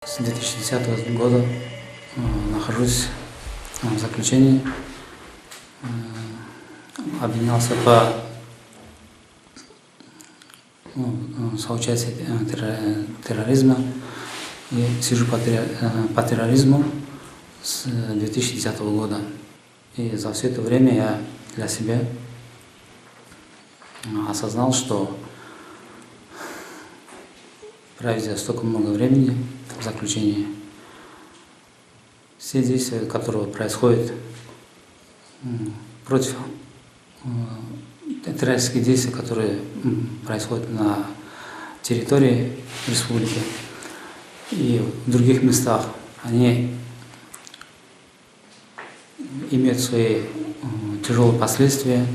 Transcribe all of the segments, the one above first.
С 2010 года нахожусь в заключении, обвинялся по соучастию терроризма и сижу по терроризму с 2010 года. И за все это время я для себя осознал, что проведя столько много времени в заключении, все действия, которые происходят против террористических действий, которые происходят на территории республики и в других местах, они имеют свои тяжелые последствия,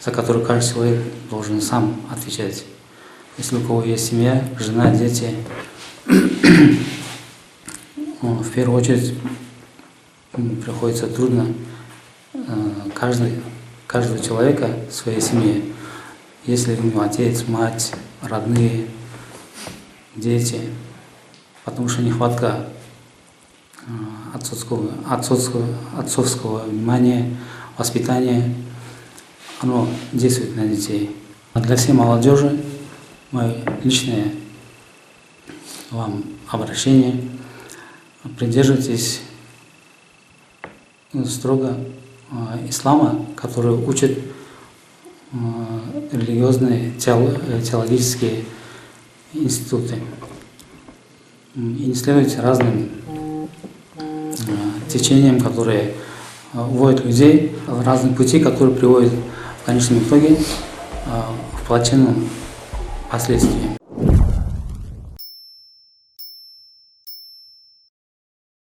за которые каждый человек должен сам отвечать. Если у кого есть семья, жена, дети, в первую очередь приходится трудно каждого человека в своей семье. Если у него отец, мать, родные, дети, потому что нехватка отцовского внимания, воспитания, оно действует на детей. А для всей молодежи мое личное вам обращение: придерживайтесь строго ислама, который учит религиозные теологические институты. И не следуйте разным течениям, которые уводят людей в разные пути, которые приводят в конечном итоге к плачевным последствиям.